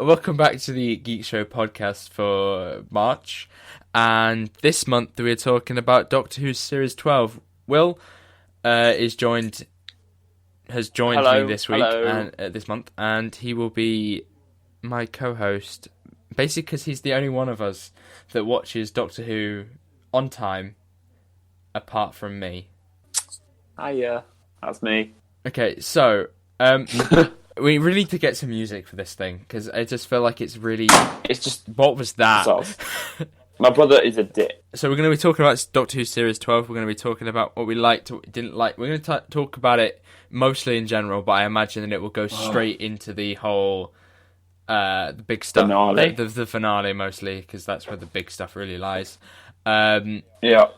welcome back to the Geek Show podcast for March. And this month we're talking about Doctor Who Series 12. Will has joined me this week and this month, and he will be my co-host, basically because he's the only one of us that watches Doctor Who on time, apart from me. Hiya, that's me. Okay, so we really need to get some music for this thing, because I just feel like it's just... What was that? My brother is a dick. So we're going to be talking about Doctor Who Series 12. We're going to be talking about what we liked, what we didn't like. We're going to talk about it mostly in general, but I imagine that it will go straight into the whole... the big stuff. Finale. The finale, mostly, because that's where the big stuff really lies. Yeah.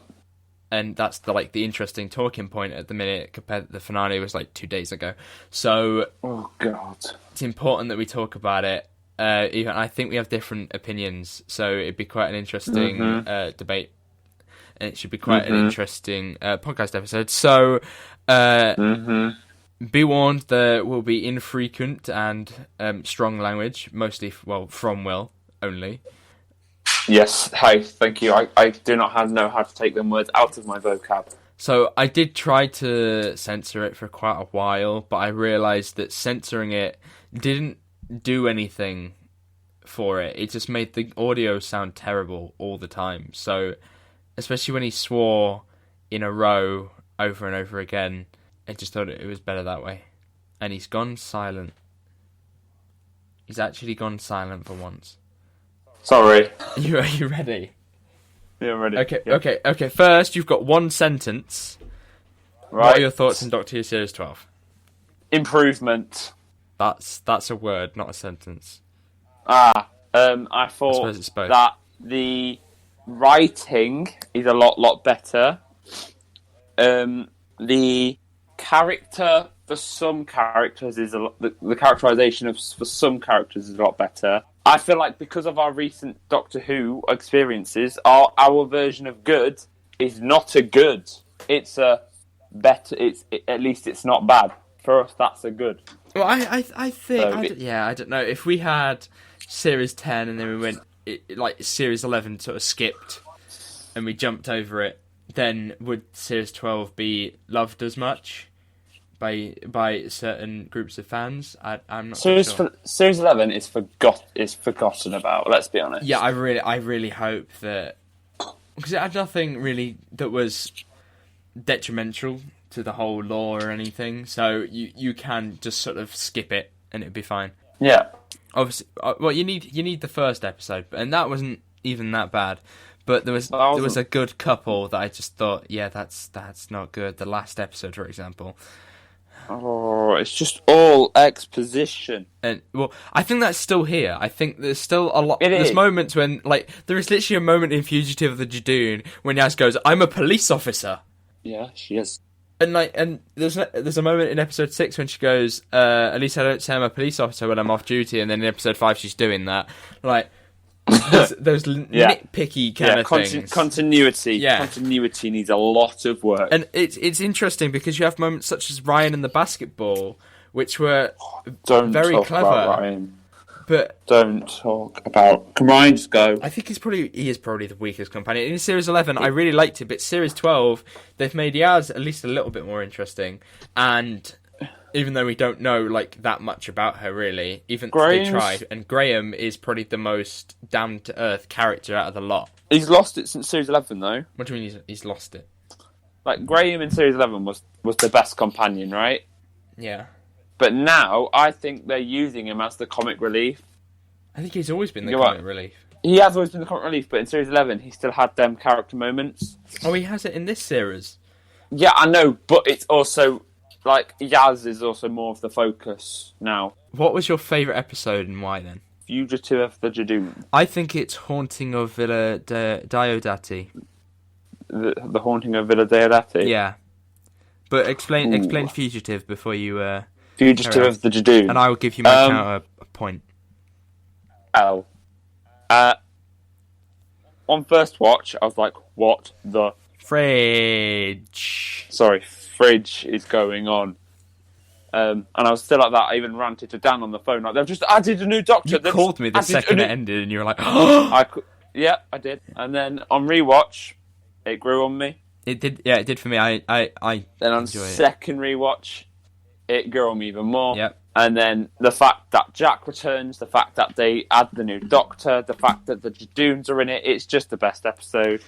And that's the interesting talking point at the minute, compared to the finale was 2 days ago. So... Oh, God. It's important that we talk about it. Even I think we have different opinions, so it'd be quite an interesting debate, and it should be quite an interesting podcast episode. So, be warned, there will be infrequent and strong language, mostly from Will only. Yes, hi, thank you. I do not know how to take them words out of my vocab. So I did try to censor it for quite a while, but I realised that censoring it didn't do anything for it. It just made the audio sound terrible all the time. So, especially when he swore in a row over and over again, I just thought it was better that way. And he's gone silent. He's actually gone silent for once. Sorry. Are you ready? Yeah, I'm ready. Okay. First, you've got one sentence. Right. What are your thoughts on Doctor Who Series 12? Improvement. That's a word, not a sentence. I I thought suppose it's both. that the writing is a lot better. The character for some characters is the characterization for some characters is a lot better. I feel like because of our recent Doctor Who experiences, our version of good is not a good. It's a better. At least it's not bad. For us, that's a good. Well, I think I don't know if we had Series 10 and then we went Series 11 sort of skipped and we jumped over it, then would Series 12 be loved as much by certain groups of fans? I'm not sure. Series 11 is forgotten about. Let's be honest. Yeah, I really hope that, because it had nothing really that was detrimental to the whole lore or anything, so you can just sort of skip it and it'd be fine. Yeah. Obviously, you need the first episode, and that wasn't even that bad. But there was a good couple that I just thought, yeah, that's not good. The last episode, for example. Oh, it's just all exposition. And I think that's still here. I think there's still a lot. There's moments when there is literally a moment in Fugitive of the Judoon when Yaz goes, "I'm a police officer." Yeah, she is. And there's a moment in episode 6 when she goes, "At least I don't say I'm a police officer when I'm off duty." And then in episode 5 she's doing that. Those nitpicky kind of things. Continuity. Yeah. Continuity needs a lot of work. And it's interesting because you have moments such as Ryan and the basketball, which were very clever. About Ryan. But don't talk about. Can Ryan just go? I think he is probably the weakest companion. In Series 11, I really liked it, but Series 12, they've made Yaz at least a little bit more interesting. And even though we don't know that much about her, really, they tried. And Graham is probably the most down to earth character out of the lot. He's lost it since Series 11, though. What do you mean he's lost it? Graham in Series 11 was the best companion, right? Yeah. But now, I think they're using him as the comic relief. I think he's always been the comic relief. He has always been the comic relief, but in Series 11, he still had them character moments. Oh, he has it in this series? Yeah, I know, but it's also, Yaz is also more of the focus now. What was your favourite episode and why, then? Fugitive of the Judoon. I think it's Haunting of Villa Diodati. The Haunting of Villa Diodati? Yeah. But explain Fugitive before you... Fugitive of the Judoon. And I will give you my counter point. On first watch, I was like, what the... Fridge. Sorry, fridge is going on. And I was still like that. I even ranted to Dan on the phone, like, they've just added a new Doctor. You called me the second it ended, and you were like, yeah, I did. And then on rewatch, it grew on me. It did, yeah, it did for me. I then on second rewatch, it grew on me even more. Yep. And then the fact that Jack returns, the fact that they add the new Doctor, the fact that the Jadoons are in it, it's just the best episode.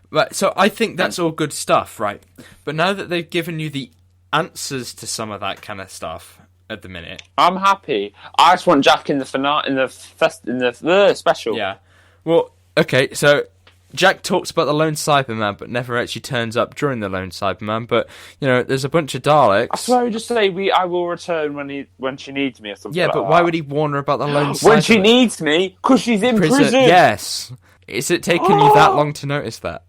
Right, so I think that's all good stuff, right? But now that they've given you the answers to some of that kind of stuff at the minute, I'm happy. I just want Jack in the finale, in the special. Yeah. Well, okay, so Jack talks about the Lone Cyberman, but never actually turns up during the Lone Cyberman. But there's a bunch of Daleks. I swear, he just say I will return when she needs me or something. Yeah, but why would he warn her about the Lone Cyberman? When she needs me, because she's in prison. Yes. Is it taking you that long to notice that?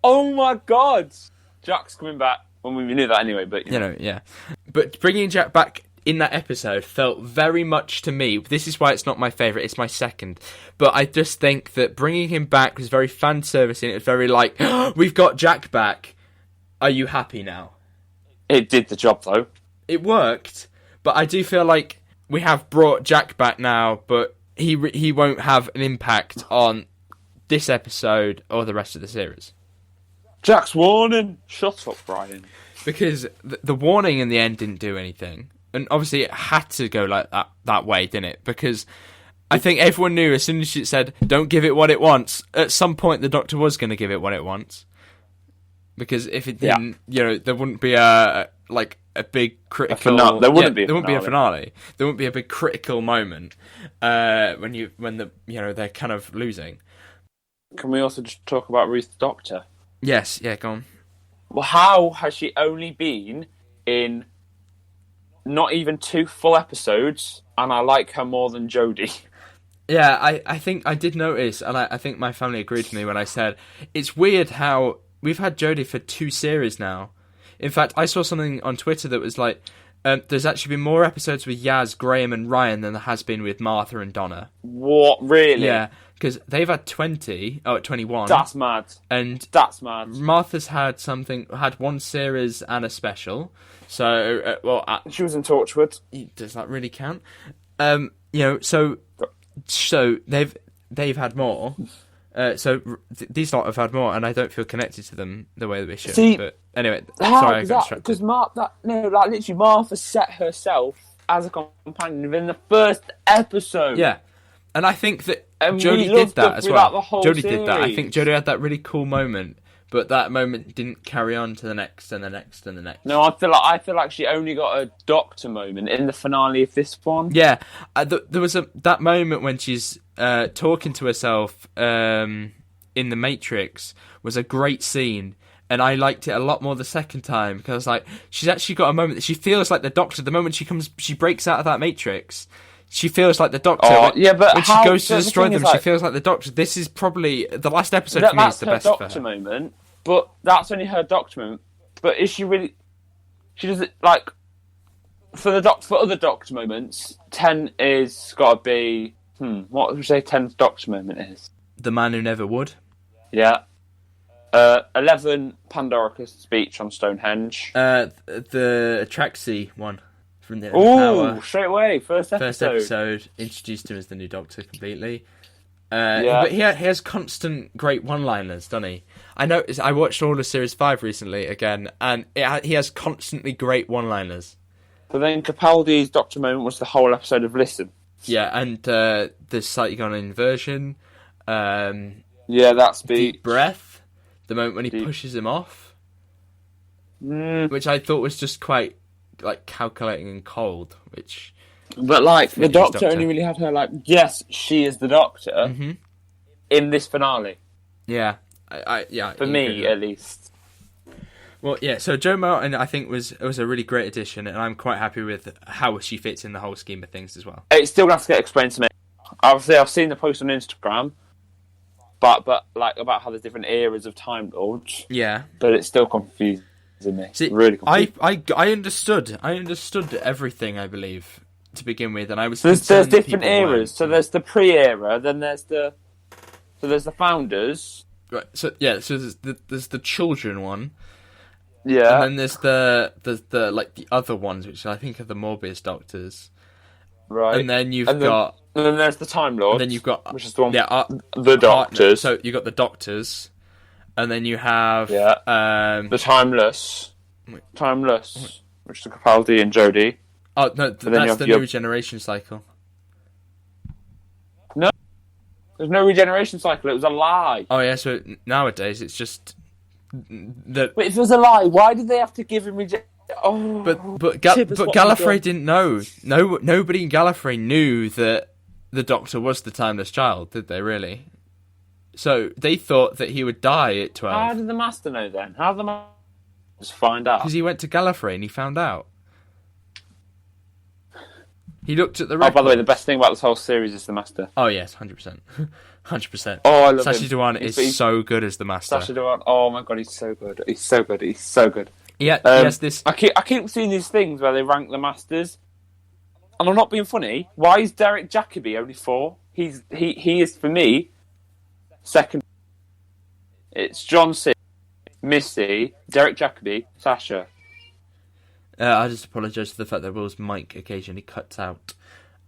Oh my God, Jack's coming back. Well, we knew that anyway, but yeah. But bringing Jack back in that episode felt very much to me. This is why it's not my favourite. It's my second. But I just think that bringing him back was very fan servicing. It was very like, we've got Jack back. Are you happy now? It did the job though. It worked, but I do feel like we have brought Jack back now, but he won't have an impact on this episode or the rest of the series. Jack's warning. Shut up, Brian. Because the warning in the end didn't do anything. And obviously it had to go like that way, didn't it? Because I think everyone knew as soon as it said, don't give it what it wants, at some point the Doctor was going to give it what it wants. Because if it didn't, there wouldn't be a big critical... There wouldn't be a finale. There wouldn't be a big critical moment when they're kind of losing. Can we also just talk about Ruth's Doctor? Yes, yeah, go on. Well, how has she only been in not even 2 full episodes, and I like her more than Jodie? Yeah, I think I did notice, and I think my family agreed with me when I said, it's weird how we've had Jodie for 2 series now. In fact, I saw something on Twitter that was like, there's actually been more episodes with Yaz, Graham and Ryan than there has been with Martha and Donna. What, really? Yeah, because they've had 21. That's mad. And that's mad. Martha's had 1 series and a special. So, she was in Torchwood. Does that really count? So they've had more. These lot have had more, and I don't feel connected to them the way that we should. See, but anyway, sorry, I got distracted. Because literally, Martha set herself as a companion within the first episode. Yeah, and I think that Jodie did that as well. Jodie did that. I think Jodie had that really cool moment, but that moment didn't carry on to the next and the next and the next. No, I feel like she only got a Doctor moment in the finale of this one. Yeah, there was that moment when she's talking to herself in the Matrix was a great scene, and I liked it a lot more the second time because she's actually got a moment that she feels like the Doctor. The moment she breaks out of that Matrix, she feels like the Doctor. But when she goes to destroy them, she feels like the Doctor. This is probably the last episode for me. Is the best Doctor for her. Moment, but that's only her Doctor moment. But is she really? She does it like for other Doctor moments. 10 is got to be. What would you say 10th Doctor moment is? The Man Who Never Would. Yeah. 11 Pandorica's speech on Stonehenge. The Atraxi one from the Power. Straight away, first episode introduced him as the new Doctor completely. But he has constant great one-liners, doesn't he? I watched all of Series 5 recently again, and he has constantly great one-liners. But then Capaldi's Doctor moment was the whole episode of Listen. Yeah, and the Saigon inversion. That's Deep Breath. The moment when he pushes him off. Which I thought was just quite calculating and cold, But the Doctor only really had her yes, she is the Doctor in this finale. Yeah, for me at least. Well, yeah. So Jo Martin, I think was a really great addition, and I'm quite happy with how she fits in the whole scheme of things as well. It's still going to have to get explained to me. Obviously, I've seen the post on Instagram, but about how there's different eras of Time Lords. Yeah, but it's still confusing me. See, really confusing. I understood everything, I believe, to begin with, and I was there's different eras. So there's the pre-era, then there's the Founders. Right. So yeah. So there's the children one. Yeah. And then there's the like the other ones, which I think are the Morbius doctors. Right. And then you've And then- got. And then there's the Time Lords. And then you've got. Which is the one. The Doctors. So you got the Doctors, and then you have. The Timeless. Timeless. Which is Capaldi and Jodie. Oh no, then that's you have the your- new generation cycle. There's no regeneration cycle. It was a lie. Oh yeah, so nowadays it's just that. But if it was a lie, why did they have to give him Oh. But Chip has what Gallifrey you've didn't know. Nobody in Gallifrey knew that the Doctor was the Timeless Child, did they? Really? So they thought that he would die at How 12 did the Master know then? How did the Master just find out? because he went to Gallifrey and he found out. He looked at the Oh, record. by the way, the best thing about this whole series is the Master. Oh yes, 100%, 100%. Oh, I love Sacha him. Dhawan is so good as the Master. Sacha Dhawan. Oh my god, he's so good. He's so good. He's so good. Yeah, yes, this. I keep seeing these things where they rank the Masters, and I'm not being funny. Why is Derek Jacobi only 4? He is for me second. It's John Sim, Missy, Derek Jacobi, Sasha. I just apologise for the fact that Will's mic occasionally cuts out.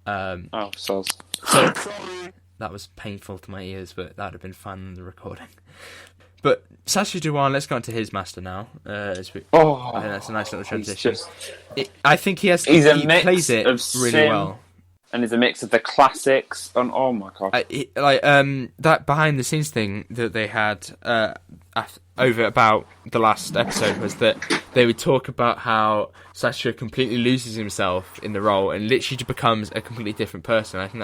Oh, soz. So that was painful to my ears, but that would have been fun in the recording. But Sacha Dhawan, let's go on to his Master now. I think that's a nice little transition. I think he plays it of really Sim, well. And it's a mix of the classics and oh my god, That behind the scenes thing that they had over about the last episode was that they would talk about how Sacha completely loses himself in the role and literally becomes a completely different person. I think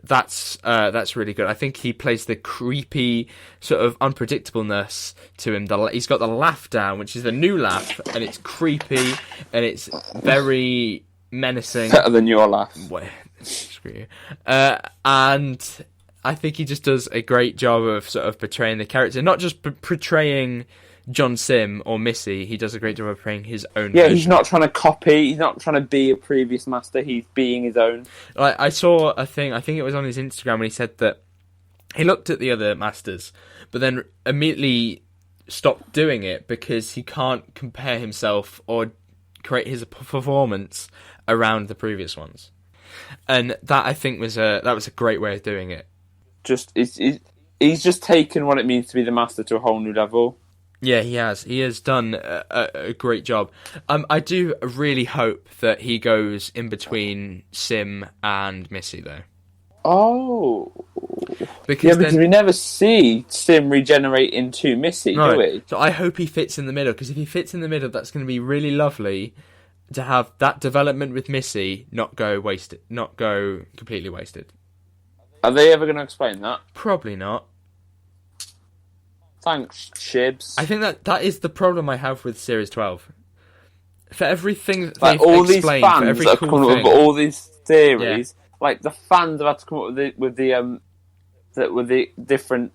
that's really good. I think he plays the creepy sort of unpredictableness to him. He's got the laugh down, which is the new laugh, and it's creepy and it's very menacing. better than your laugh. Screw you. And I think he just does a great job of sort of portraying the character, not just portraying John Sim or Missy. He does a great job of portraying his own. Yeah, version. he's not trying to copy. He's not trying to be a previous Master. He's being his own. I saw a thing. I think it was on his Instagram when he said that he looked at the other Masters, but then immediately stopped doing it because he can't compare himself or create his performance around the previous ones. And that I think was a great way of doing it. He's just taken what it means to be the Master to a whole new level. Yeah, he has. He has done a great job. I do really hope that he goes in between Sim and Missy, though. Oh, because we never see Sim regenerate into Missy, do we? So I hope he fits in the middle, because if he fits in the middle, that's going to be really lovely to have that development with Missy not go completely wasted. Are they ever going to explain that? Probably not. Thanks, Shibs. I think that is the problem I have with Series 12. For everything that like they've all these explained, fans for every that have cool come up thing, with all these theories, like the fans have had to come up with the different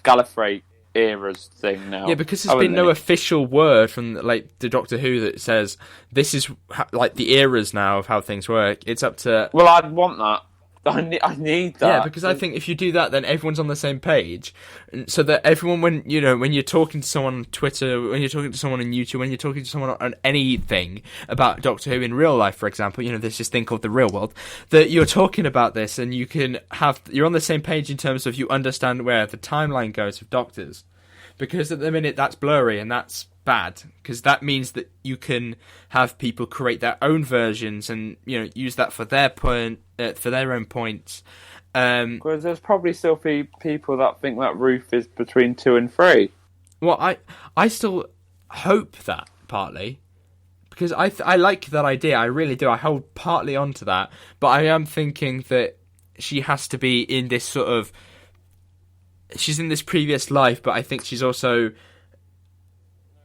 Gallifrey eras thing now. Yeah, because there's been no official word from like the Doctor Who that says this is like the eras now of how things work. It's up to. Well, I'd want that. I need that. Yeah, because I think if you do that, then everyone's on the same page, and so that everyone, when you're talking to someone on Twitter, when you're talking to someone on YouTube, when you're talking to someone on anything about Doctor Who in real life, for example, there's this thing called the real world, that you're talking about this, and you're on the same page in terms of you understand where the timeline goes of Doctors, because at the minute that's blurry and that's bad, because that means that you can have people create their own versions and use that for their own points. Because there's probably still people that think that Ruth is between 2 and 3. Well, I still hope that partly, because I like that idea. I really do. I hold partly onto that, but I am thinking that she has to be in this sort of. She's in this previous life, but I think she's also.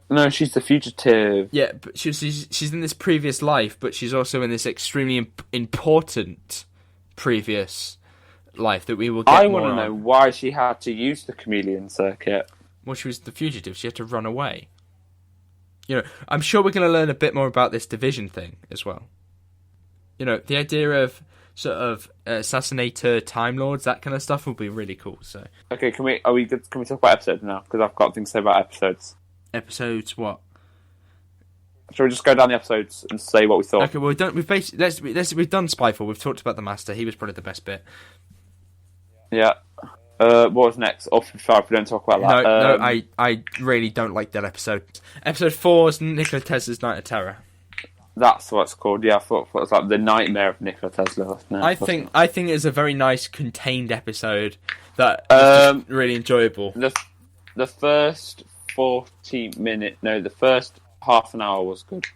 No, she's the fugitive. Yeah, but she's in this previous life, but she's also in this extremely important previous life that we will get I more want to on. know why she had to use the chameleon circuit. Well, she was the fugitive. She had to run away. I'm sure we're going to learn a bit more about this division thing as well. The idea of sort of assassinator, Time Lords, that kind of stuff will be really cool. So, okay, can we talk about episodes now? Because I've got things to say about episodes. Episodes what? Shall we just go down the episodes and say what we thought? Okay, well, we've done Spyfall. We've talked about the Master. He was probably the best bit. Yeah. What was next? Off the fire. If we don't talk about that. No, I really don't like that episode. Episode 4 is Nikola Tesla's Night of Terror. That's what it's called. Yeah, I thought it was like the nightmare of Nikola Tesla. No, I think it's a very nice contained episode that is just really enjoyable. The first 40-minute, the first half an hour was good.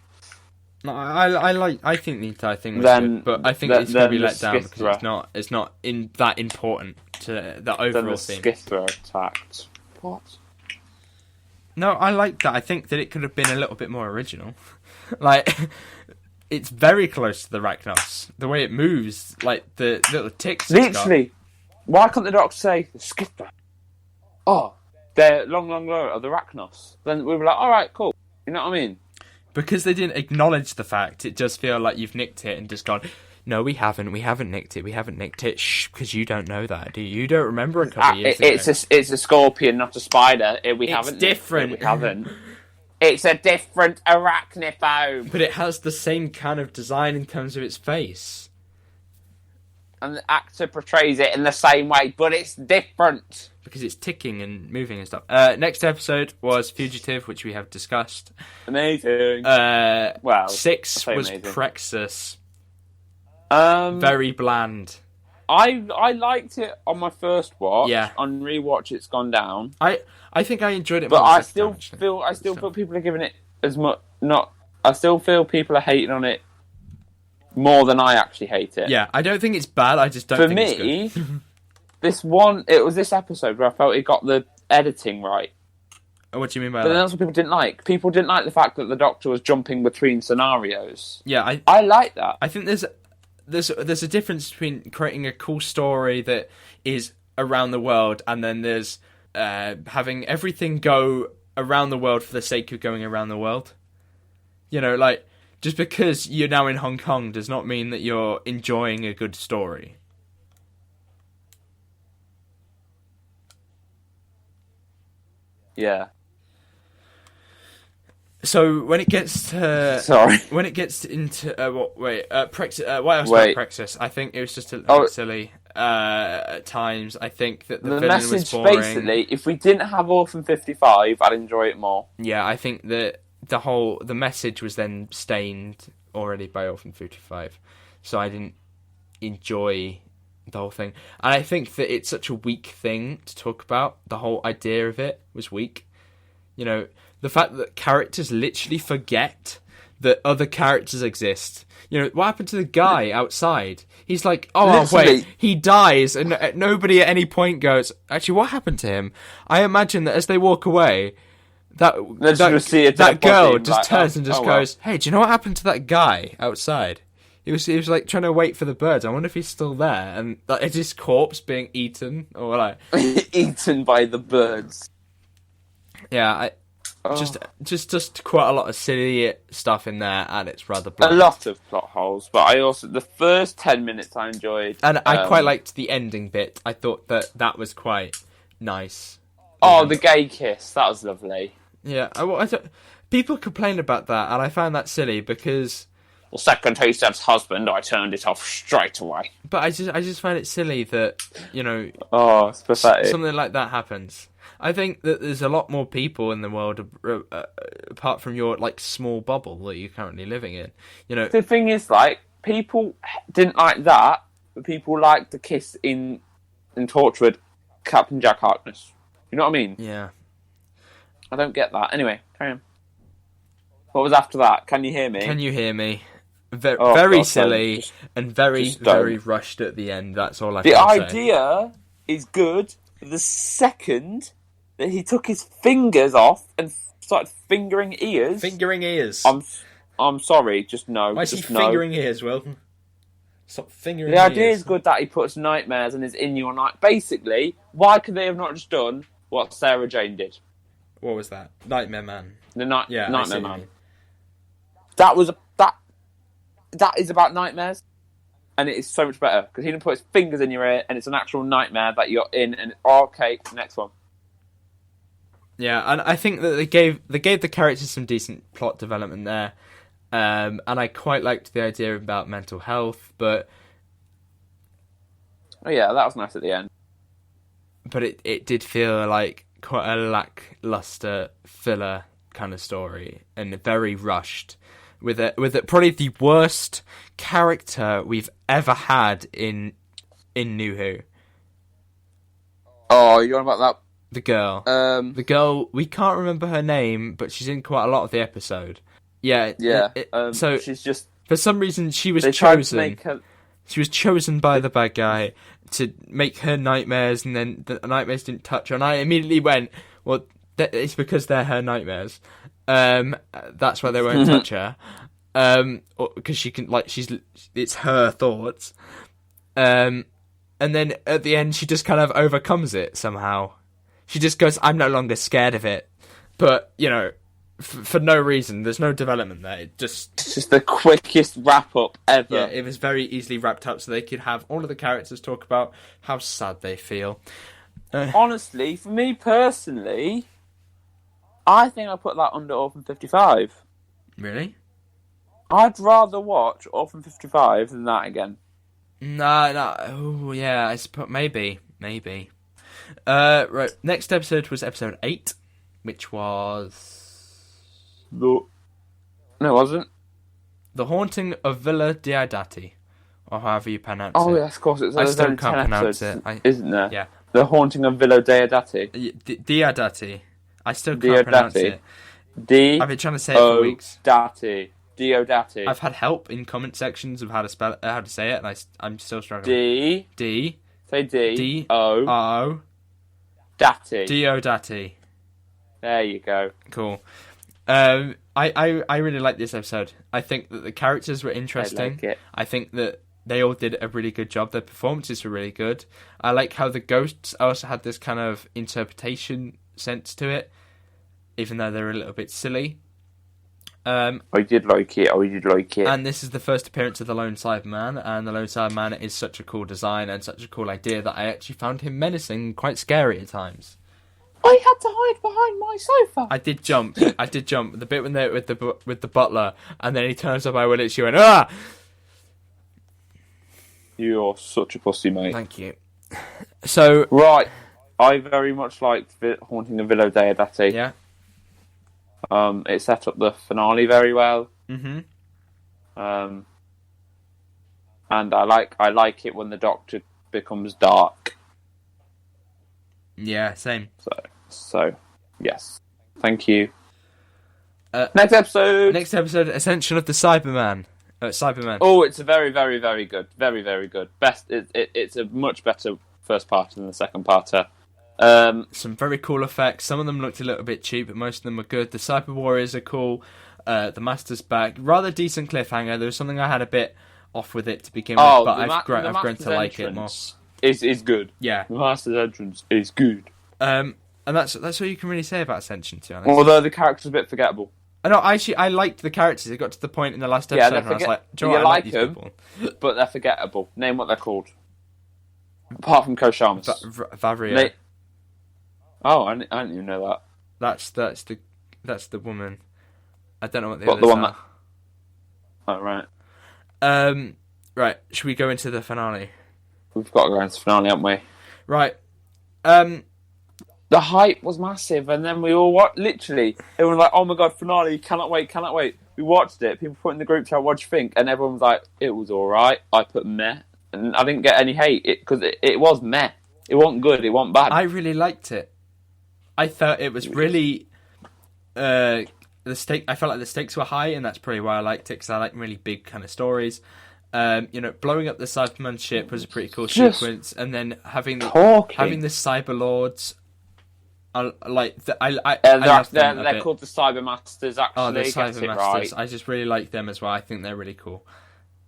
No, I think the entire thing was good, but I think it's going to be let down because it's not that important to the overall theme. Then the Skithra attacked. What? No, I like that. I think that it could have been a little bit more original. Like, it's very close to the Rachnos. The way it moves, like the little ticks. Literally, why can't the Doctor say the Skithra? Oh, they're long of the Rachnos. Then we were like, all right, cool. You know what I mean? Because they didn't acknowledge the fact, it does feel like you've nicked it and just gone, no, we haven't nicked it. Shh, because you don't know that, do you? You don't remember a couple of years ago. It's a scorpion, not a spider. It's different. We haven't. It's a different arachnophone. But it has the same kind of design in terms of its face. And the actor portrays it in the same way, but it's different. Because it's ticking and moving and stuff. Next episode was Fugitive, which we have discussed. Amazing. 6 was amazing. Praxis. Very bland. I liked it on my first watch. Yeah. On rewatch, it's gone down. I think I enjoyed it, but I still feel people are giving it as much. I still feel people are hating on it more than I actually hate it. Yeah, I don't think it's bad. I just don't think it's good. It was this episode where I felt it got the editing right. What do you mean by that? But that's what people didn't like. People didn't like the fact that the Doctor was jumping between scenarios. Yeah, I like that. I think there's a difference between creating a cool story that is around the world and then there's having everything go around the world for the sake of going around the world. You know, like, just because you're now in Hong Kong does not mean that you're enjoying a good story. Yeah. So when it gets to when it gets into Praxis, why else about Praxis? I think it was just a bit silly at times. I think that the villain was boring. Basically, if we didn't have Orphan 55, I'd enjoy it more. Yeah, I think that the message was then stained already by Orphan 55, so I didn't enjoy the whole thing. And I think that it's such a weak thing to talk about. The whole idea of it was weak. You know, the fact that characters literally forget that other characters exist. You know, what happened to the guy outside? He's like, wait, he dies, and nobody at any point goes, actually, what happened to him? I imagine that as they walk away, that girl just turns and just goes, hey, do you know what happened to that guy outside? He was like trying to wait for the birds. I wonder if he's still there. And like, is his corpse being eaten or like eaten by the birds? Yeah, just quite a lot of silly stuff in there, and it's rather bland. A lot of plot holes, but I also the first 10 minutes I enjoyed, and I quite liked the ending bit. I thought that was quite nice. Oh, the gay kiss, that was lovely. Yeah, people complain about that, and I found that silly because the second he said husband, I turned it off straight away. But I just find it silly that, you know, it's pathetic. Something like that happens. I think that there's a lot more people in the world apart from your like small bubble that you're currently living in. You know, the thing is, like, people didn't like that, but people liked the kiss in Torchwood, Captain Jack Harkness. You know what I mean? Yeah. I don't get that. Anyway, carry on. What was after that? Can you hear me? Can you hear me? Very silly and very rushed at the end. That's all I can say. The idea is good. The second that he took his fingers off and started fingering ears. Fingering ears. I'm sorry, just no. Why is he fingering ears, Will? Stop fingering ears. The idea is good that he puts nightmares and is in your night. Basically, why could they have not just done what Sarah Jane did? What was that? Nightmare Man. Nightmare Man. That is about nightmares, and it is so much better because he didn't put his fingers in your ear, and it's an actual nightmare that you're in. And okay, next one. Yeah, and I think that they gave the characters some decent plot development there, and I quite liked the idea about mental health, but Oh yeah, that was nice at the end. it did feel like quite a lackluster filler kind of story and very rushed, with it probably the worst character we've ever had in New Who. Oh, you're on about The girl. The girl, we can't remember her name, but she's in quite a lot of the episode. Yeah. that. So she's just. for some reason, she was They tried to chosen. make her. She was chosen by the bad guy to make her nightmares, and then the nightmares didn't touch her. And I immediately went, well, it's because they're her nightmares. That's why they won't touch her. Because she can, it's her thoughts. And then at the end, she just kind of overcomes it somehow. She just goes, I'm no longer scared of it. But, for no reason. There's no development there. It's just the quickest wrap-up ever. Yeah, it was very easily wrapped up so they could have all of the characters talk about how sad they feel. Honestly, for me personally, I think I put that under Orphan 55. Really? I'd rather watch Orphan 55 than that again. No. Oh, yeah, I suppose maybe. Right. Next episode was episode 8, which was No, it wasn't. The Haunting of Villa Diodati, or however you pronounce it. Oh, yes, of course. I still only can't 10 pronounce episodes, it. isn't there? Yeah. The Haunting of Villa Diodati. Diodati. I still can't pronounce it. I've been trying to say it for weeks. Diodati. I've had help in comment sections of how to say it, and I'm still struggling. D. Say D. D. O. O. Dati. Diodati. There you go. Cool. I really like this episode. I think that the characters were interesting. I like it. I think that they all did a really good job. Their performances were really good. I like how the ghosts also had this kind of interpretation sense to it, even though they're a little bit silly. I did like it. And this is the first appearance of the Lone Cyberman, and the Lone Cyberman is such a cool design and such a cool idea that I actually found him menacing and quite scary at times. I had to hide behind my sofa. I did jump. The bit when they're with the butler, and then he turns up, I will literally went, ah! You're such a pussy, mate. Thank you. So... Right. I very much liked Haunting of Villa Diodati. Yeah. It set up the finale very well. Mm-hmm. And I like it when the Doctor becomes dark. Yeah, same. So yes. Thank you. Next episode, Ascension of the Cyberman. Cyberman. Oh, it's a very, very, very good. Very, very good. Best. It's a much better first part than the second parter. Some very cool effects. Some of them looked a little bit cheap, but most of them were good. The Cyber Warriors are cool. The Master's back. Rather decent cliffhanger. There was something I had a bit off with it to begin with, but I've grown to like it more. Is good. Yeah. The Master's entrance is good. And that's all you can really say about Ascension, to be honest. Although the character's a bit forgettable. No, actually, I liked the characters. It got to the point in the last episode where I was like, do you know what, I like these people. But they're forgettable. Name what they're called. Apart from Kosharmus. Vavria. Oh, I didn't even know that. That's the woman. I don't know what the What, others the one are. Oh, right. Right, should we go into the finale? We've got to go into the finale, haven't we? Right. The hype was massive, and then we all literally, everyone was like, oh my god, finale, cannot wait. We watched it, people put in the group chat, what do you think? And everyone was like, it was alright. I put meh. And I didn't get any hate, because it was meh. It wasn't good, it wasn't bad. I really liked it. I thought it was really... I felt like the stakes were high, and that's probably why I liked it, because I like really big kind of stories. Blowing up the Cyberman ship was a pretty cool sequence, and then having the Cyber Lords... I love them they're called the Cyber Masters, actually. Oh, the Cyber Masters. Right. I just really like them as well. I think they're really cool.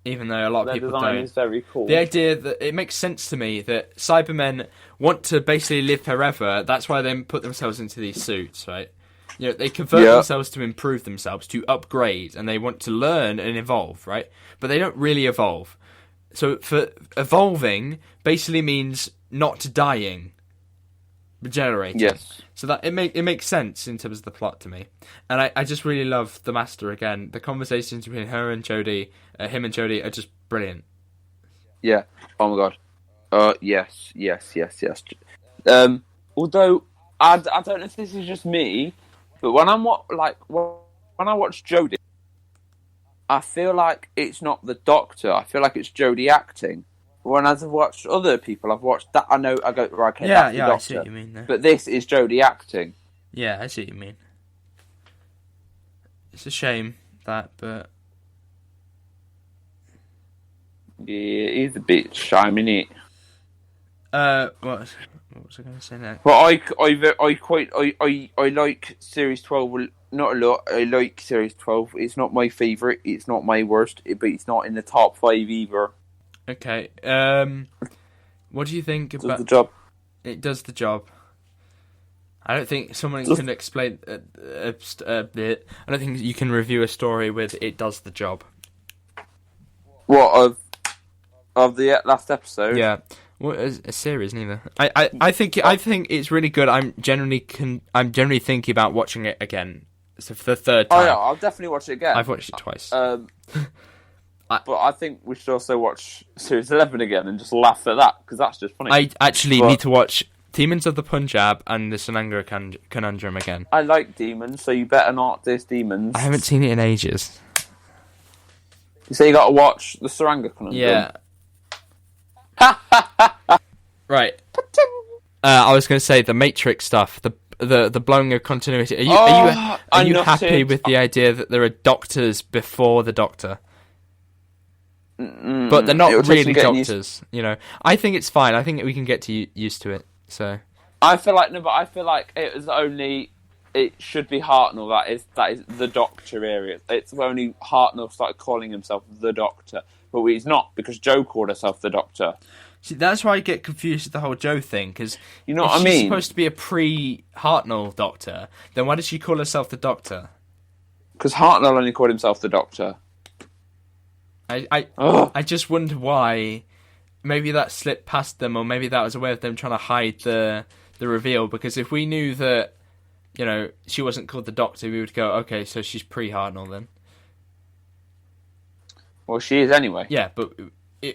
Even though a lot of people don't. Their design is very cool. The idea that it makes sense to me that Cybermen want to basically live forever. That's why they put themselves into these suits, right? They convert themselves to improve themselves, to upgrade, and they want to learn and evolve, right? But they don't really evolve. So for evolving basically means not dying. regenerating. Yes. So that it makes sense in terms of the plot to me, and I just really love the Master again. The conversations between him and Jodie are just brilliant. Yeah. Oh my god. Yes. Although I don't know if this is just me, but when I watch Jodie, I feel like it's not the Doctor. I feel like it's Jodie acting. When I've watched other people, I've watched that. I go right. Okay, that's the Doctor. I see what you mean there. But this is Jodie acting. Yeah, I see what you mean. It's a shame that, but Yeah, he's a bit shy, isn't he? what was I going to say next? But I like Series 12 not a lot. I like Series 12. It's not my favourite. It's not my worst, but it's not in the top 5 either. Okay. What do you think about the job? It does the job. I don't think someone can explain. I don't think you can review a story with "it does the job." What of the last episode? Yeah, well, a series neither. I think it's really good. I'm generally thinking about watching it again. So for the third time. Oh yeah, I'll definitely watch it again. I've watched it twice. But I think we should also watch Series 11 again and just laugh at that, because that's just funny. I actually need to watch Demons of the Punjab and the Sananga Conundrum again. I like Demons, so you better not diss Demons. I haven't seen it in ages. You say you got to watch the Saranga Conundrum? Yeah. Right. I was going to say the Matrix stuff, the blowing of continuity. Are you happy with the idea that there are doctors before the Doctor? But they're not really doctors, you know. I think it's fine. I think we can get used to it. So I feel like it should be Hartnell that is the Doctor area. It's only Hartnell started calling himself the Doctor, but he's not, because Jo called herself the Doctor. See, that's why I get confused with the whole Jo thing, because you know what I mean. She's supposed to be a pre-Hartnell Doctor. Then why does she call herself the Doctor? Because Hartnell only called himself the Doctor. I just wonder why. Maybe that slipped past them, or maybe that was a way of them trying to hide the reveal. Because if we knew that, you know, she wasn't called the Doctor, we would go, okay, so she's pre-Hartnell then. Well, she is anyway. Yeah, but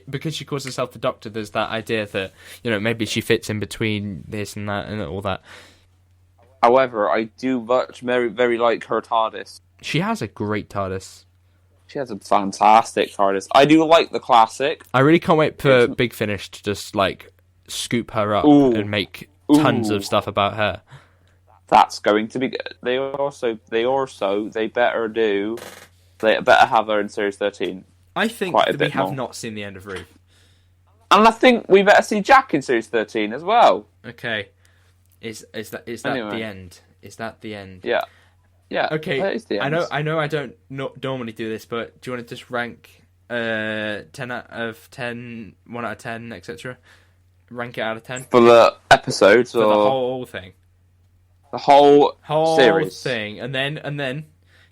because she calls herself the Doctor, there's that idea that, you know, maybe she fits in between this and that and all that. However, I do very, very like her TARDIS. She has a great TARDIS. She has a fantastic TARDIS. I do like the classic. I really can't wait for Big Finish to just, like, scoop her up and make tons of stuff about her. That's going to be good. They better have her in Series 13. I think that we have not seen the end of Ruth. And I think we better see Jack in Series 13 as well. Okay. Is that Anyway. the end? Is that the end? Yeah. Yeah. Okay. That is the end. I know I don't normally do this, but do you want to just rank 10 out of 10, 1 out of 10, etc.? Rank it out of 10? For the episodes For or the whole thing. The whole series thing. And then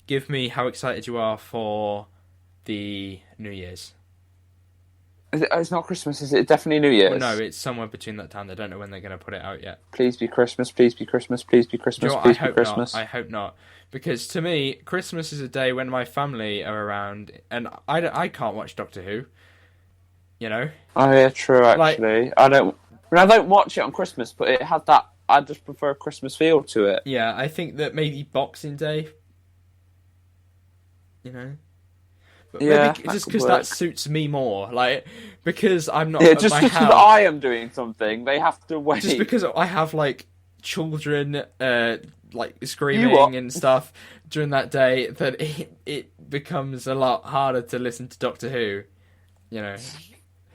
give me how excited you are for the New Year's. It's not Christmas, is it? Definitely New Year's. Well, no, it's somewhere between that time. They don't know when they're going to put it out yet. Please be Christmas, please be Christmas, please be Christmas, please be Christmas. I hope not. Because to me, Christmas is a day when my family are around, and I can't watch Doctor Who. You know? Oh yeah, true, actually. I don't watch it on Christmas, but it has that, I just prefer a Christmas feel to it. Yeah, I think that maybe Boxing Day. You know? But yeah, maybe just because that suits me more, like, because I'm not. Yeah, at just my because house, I am doing something, they have to wait. Just because I have like children, like screaming and stuff during that day, that it becomes a lot harder to listen to Doctor Who. You know,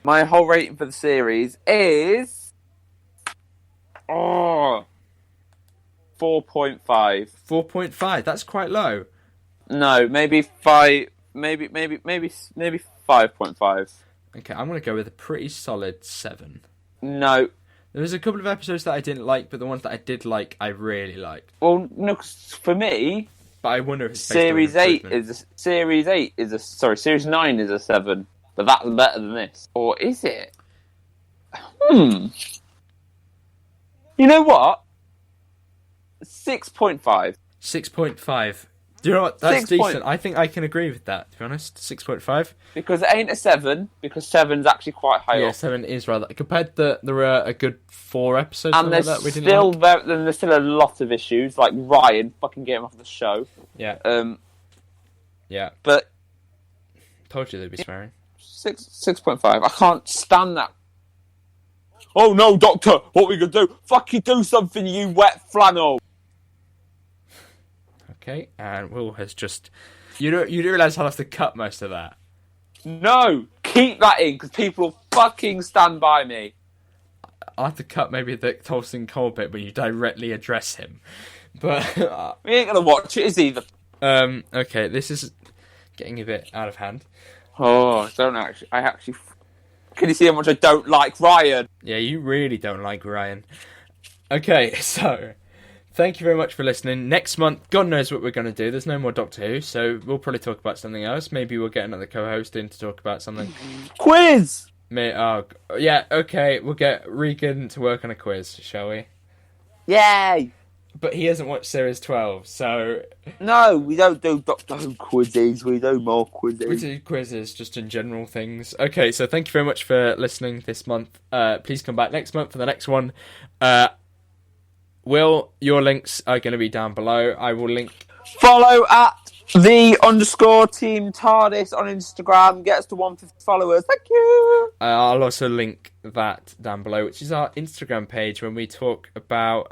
my whole rating for the series is 4.5. 4.5. That's quite low. No, maybe 5. Maybe 5.5. Okay, I'm going to go with a pretty solid 7. No. There was a couple of episodes that I didn't like, but the ones that I did like, I really liked. Well, no, 'cause for me, but I wonder if it's Series 9 is a 7, but that's better than this. Or is it? You know what? 6.5. 6.5. Do you know what? That's 6 point- decent. I think I can agree with that, to be honest. 6.5. Because it ain't a 7, because 7's actually quite high Yeah, up. 7 is rather... Compared to... There were a good 4 episodes And like there's that we didn't still like. there's still a lot of issues, like Ryan fucking getting off the show. Yeah. Yeah. But Told you they'd be swearing. 6.5. I can't stand that. Oh no, Doctor! What are we gonna do? Fucking do something, you wet flannel! Okay, and Will has just... You do realise I'll have to cut most of that. No! Keep that in, because people will fucking stand by me. I'll have to cut maybe the Tolson Cole bit when you directly address him. But... We ain't gonna watch it, is either. okay, this is getting a bit out of hand. Oh, I actually... Can you see how much I don't like Ryan? Yeah, you really don't like Ryan. Okay, so... Thank you very much for listening. Next month, God knows what we're going to do. There's no more Doctor Who, so we'll probably talk about something else. Maybe we'll get another co-host in to talk about something. Quiz! Yeah, okay, we'll get Regan to work on a quiz, shall we? Yay! But he hasn't watched Series 12, so... No, we don't do Doctor Who quizzes. We do more quizzes. We do quizzes, just in general things. Okay, so thank you very much for listening this month. Please come back next month for the next one. Will, your links are going to be down below. I will link... Follow at _team TARDIS on Instagram. Get us to 150 followers. Thank you. I'll also link that down below, which is our Instagram page when we talk about...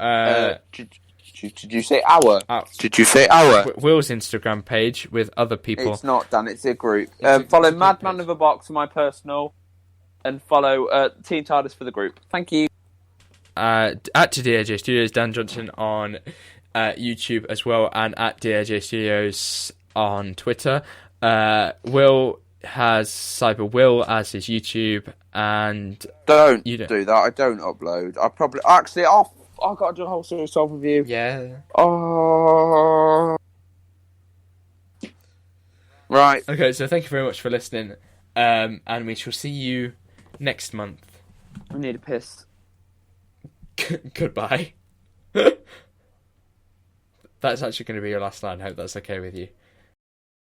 Did you say our? Did you say our? Will's Instagram page with other people. It's not done. It's a group. It's follow a Madman page. of a Box for my personal, and follow Team TARDIS for the group. Thank you. At DAJ Studios, Dan Johnson on YouTube as well, and at DAJ Studios on Twitter. Will has Cyber Will as his YouTube, and Don't You don't. do that. I don't upload. I probably actually. I've got to do a whole series 12 review. yeah. Oh. Right. Okay, so thank you very much for listening, and we shall see you next month. I need a piss. Goodbye. That's actually going to be your last line. I hope that's okay with you.